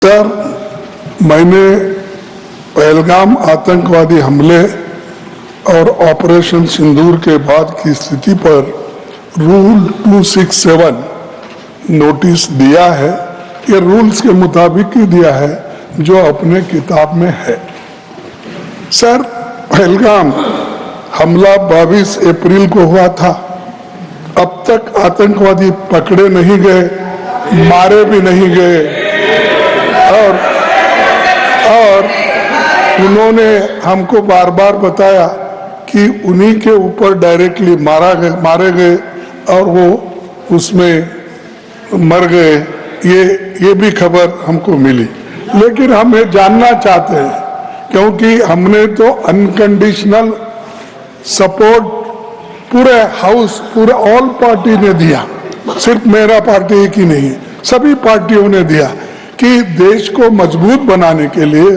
Sir, मैंने पहलगाम आतंकवादी हमले और ऑपरेशन सिंदूर के बाद की स्थिति पर रूल 267 नोटिस दिया है। ये रूल्स के मुताबिक ही दिया है जो अपने किताब में है। सर, पहलगाम हमला 22 अप्रैल को हुआ था। अब तक आतंकवादी पकड़े नहीं गए, मारे भी नहीं गए और उन्होंने हमको बार बार बताया कि उन्हीं के ऊपर डायरेक्टली मारे गए और वो उसमें मर गए। ये भी खबर हमको मिली, लेकिन हम ये जानना चाहते हैं क्योंकि हमने तो अनकंडीशनल सपोर्ट पूरे हाउस, पूरे ऑल पार्टी ने दिया, सिर्फ मेरा पार्टी एक ही नहीं है, सभी पार्टियों ने दिया कि देश को मजबूत बनाने के लिए,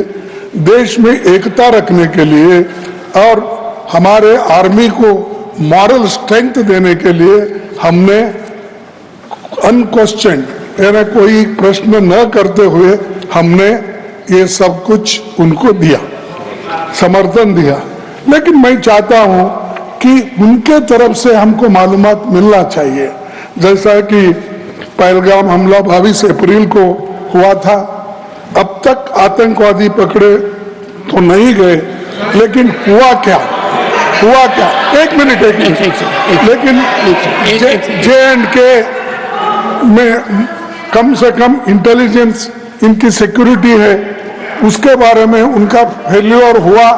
देश में एकता रखने के लिए और हमारे आर्मी को मॉरल स्ट्रेंथ देने के लिए हमने अनक्वेश्चन यानी कोई प्रश्न न करते हुए हमने ये सब कुछ उनको दिया, समर्थन दिया। लेकिन मैं चाहता हूं कि उनके तरफ से हमको मालूमात मिलना चाहिए। जैसा कि पहलगाम हमला 22 अप्रैल को हुआ था, अब तक आतंकवादी पकड़े तो नहीं गए, लेकिन हुआ क्या? एक मिनट लेकिन J&K में कम से कम इंटेलिजेंस, इनकी सिक्योरिटी है, उसके बारे में उनका फेल्यूर हुआ,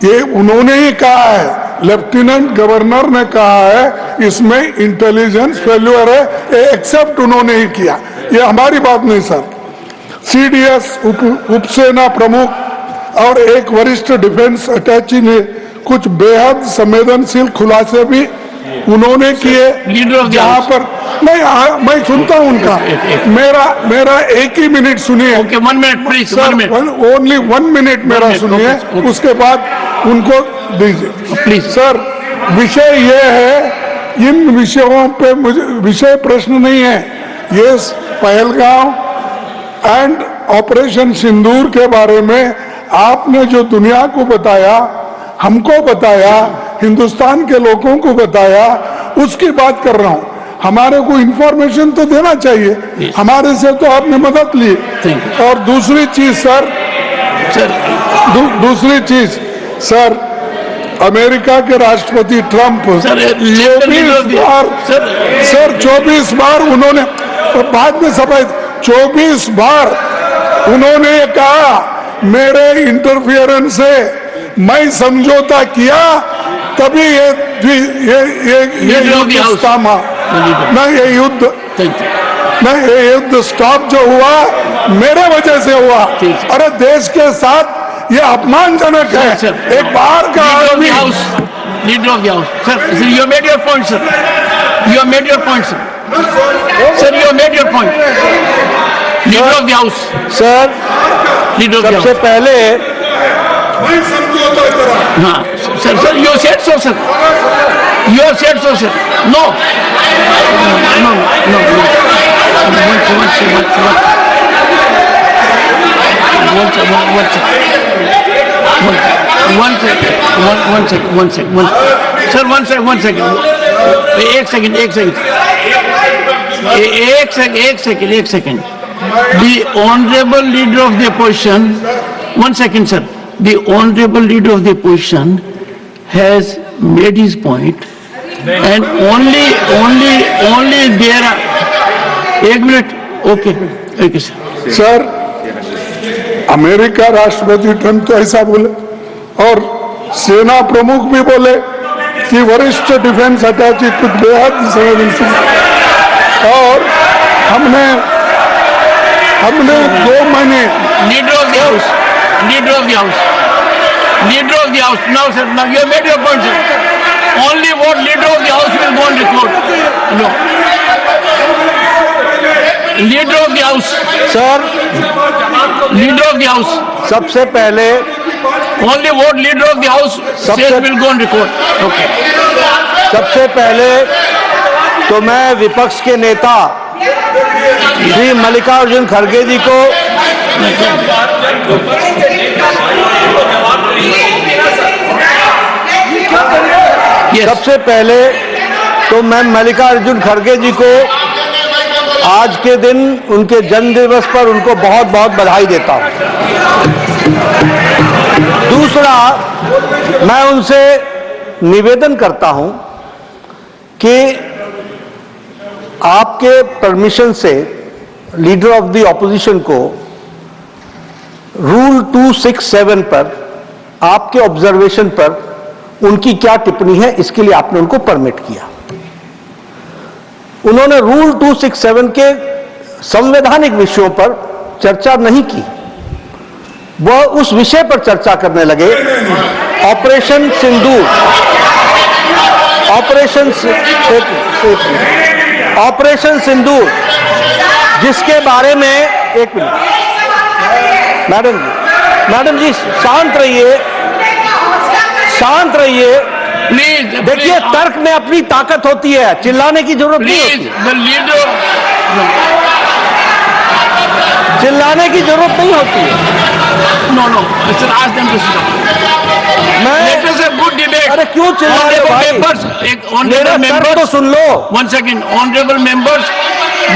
ये उन्होंने ही कहा है। लेफ्टिनेंट गवर्नर ने कहा है इसमें इंटेलिजेंस फेल्यूर है, एक्सेप्ट उन्होंने ही किया, ये हमारी बात नहीं सर। CDS उपसेना प्रमुख और एक वरिष्ठ डिफेंस अटैची ने कुछ बेहद संवेदनशील खुलासे भी उन्होंने किए, जहां पर मैं सुनता हूं उनका। मेरा एक ही मिनट सुनिए। Okay, 1 minute please, only 1 minute मेरा सुनिए, उसके बाद उनको दीजिए प्लीज। सर, विषय ये है, इन विषयों पे मुझे विषय प्रश्न नहीं है, ये पहलगाम एंड ऑपरेशन सिंदूर के बारे में आपने जो दुनिया को बताया, हमको बताया, हिंदुस्तान के लोगों को बताया, उसकी बात कर रहा हूं। हमारे को इंफॉर्मेशन तो देना चाहिए, हमारे से तो आपने मदद ली। और दूसरी चीज सर, दूसरी चीज सर, अमेरिका के राष्ट्रपति ट्रंप 24 बार उन्होंने, बाद में सफाई, 24 बार उन्होंने कहा मेरे इंटरफियरेंस से मैं समझौता किया, तभी ये युद्ध स्टॉप, ये युद्ध स्टॉप जो हुआ मेरे वजह से हुआ। अरे देश के साथ ये अपमानजनक है, एक बार का आदमी। Leader of the house, sir, you made your point sir, you made your point sir, you made your point. Leader of the house sir, सबसे पहले हाँ sir, you said so sir, you said so sir, no एक सेकंड। The honorable leader of the opposition, 1 second sir, the honorable leader of the opposition has made his point and only there are, 1 minute, okay sir. Sir, America राष्ट्रपति Trump तो ऐसा बोले और सेना प्रमुख भी बोले कि वरिष्ठ डिफेंस अटैची कुछ बेहद संवेदनशील, और हमने 2 महीने। Leader of the house, now sir, now you have made your point sir, only what leader of the house will go on record, no, leader of the house, sir, leader of the house, सबसे पहले only what leader of the house says will go on record, okay. सबसे पहले तो मैं विपक्ष के नेता श्री मल्लिकार्जुन खड़गे जी को Yes. सबसे पहले तो मैं मल्लिकार्जुन खड़गे जी को आज के दिन उनके जन्म दिवस पर उनको बहुत बहुत बधाई देता हूं। दूसरा, मैं उनसे निवेदन करता हूं कि आपके परमिशन से लीडर ऑफ द ऑपोजिशन को रूल 267 पर आपके ऑब्जर्वेशन पर उनकी क्या टिप्पणी है, इसके लिए आपने उनको परमिट किया। उन्होंने रूल 267 के संवैधानिक विषयों पर चर्चा नहीं की, वह उस विषय पर चर्चा करने लगे, ऑपरेशन सिंदूर, ऑपरेशन सिंदूर, जिसके बारे में एक मिनट मैडम जी शांत रहिए, शांत रहिए। प्लीज देखिए, तर्क में अपनी ताकत होती है, चिल्लाने की जरूरत नहीं प्लीज होती, द लीडर, चिल्लाने की जरूरत नहीं होती है। no, sir, ask them to stop. Let us have good debate. अरे क्यों चिल्ला रहे हो Honorable भाई? members, मेरा honorable तर्क तो members, soon low. one second, honorable members,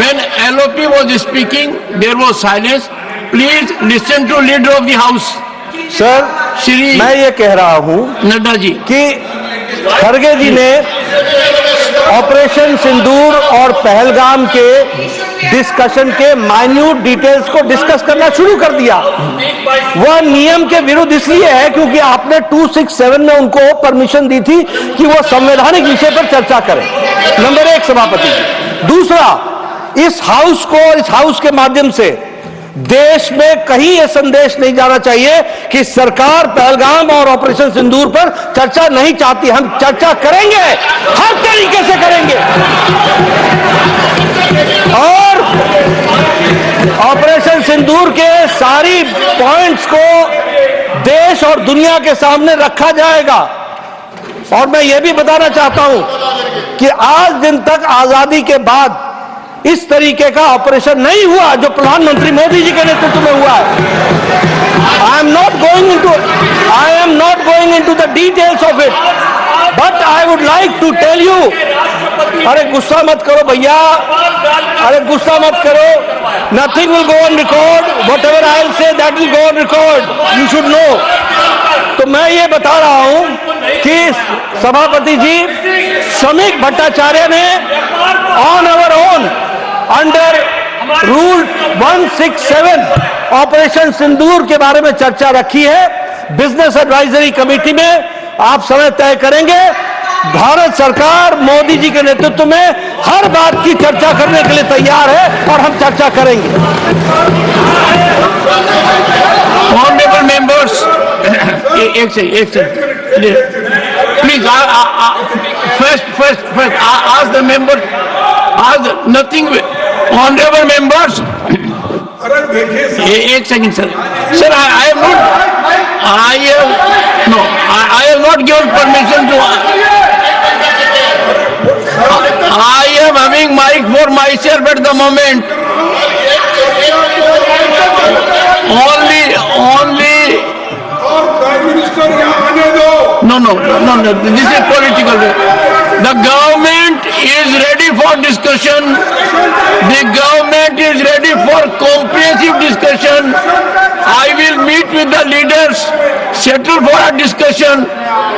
when LOP was speaking, there was silence. Please listen to leader of the house, sir, Shri मैं ये कह रहा हूं नड्डा जी। कि खड़गे जी ने ऑपरेशन सिंदूर और पहलगाम के डिस्कशन के माइन्यूट डिटेल्स को डिस्कस करना शुरू कर दिया। वह नियम के विरुद्ध इसलिए है क्योंकि आपने 267 में उनको परमिशन दी थी कि वो संवैधानिक विषय पर चर्चा करें। नंबर एक, सभापति। दूसरा, इस हाउस को और इस हाउस के माध्यम से देश में कहीं यह संदेश नहीं जाना चाहिए कि सरकार पहलगाम और ऑपरेशन सिंदूर पर चर्चा नहीं चाहती। हम चर्चा करेंगे, हर तरीके से करेंगे, और ऑपरेशन सिंदूर के सारी पॉइंट्स को देश और दुनिया के सामने रखा जाएगा। और मैं यह भी बताना चाहता हूं कि आज दिन तक आजादी के बाद इस तरीके का ऑपरेशन नहीं हुआ जो प्रधानमंत्री मोदी जी के नेतृत्व में हुआ है। I am not going into the details of it, but I would like to tell you. अरे गुस्सा मत करो भैया, अरे गुस्सा मत करो। Nothing will go on record, whatever I will say that will go on record, you should know. तो मैं ये बता रहा हूं कि सभापति जी श्रमिक भट्टाचार्य ने on our own under rule 167 operation Sindoor के बारे में चर्चा रखी है। बिजनेस एडवाइजरी कमेटी में आप समय तय करेंगे। भारत सरकार मोदी जी के नेतृत्व में हर बात की चर्चा करने के लिए तैयार है और हम चर्चा करेंगे। Honorable members, एक second, please, first, ask the members, ask nothing, honorable members, एक second sir, I have not given permission to, I am having mic for myself at the moment, only, no, this is political. The government is ready for discussion. The government is ready for comprehensive discussion. I will meet with the leaders, settle for a discussion,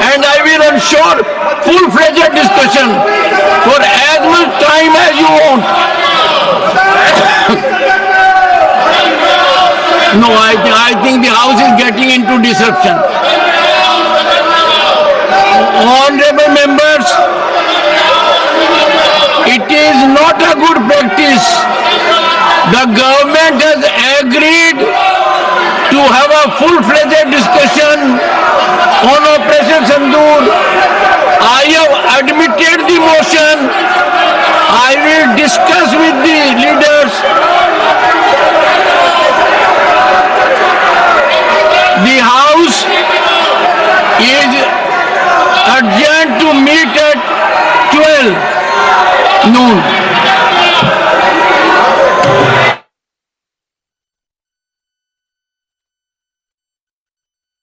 and I will ensure full-fledged discussion for as much time as you want. No, I think the house is getting into disruption. Honorable members, it is not a good practice. The government has agreed to have a full-fledged discussion on Operation Sindoor. I have admitted the motion. I will discuss with the leaders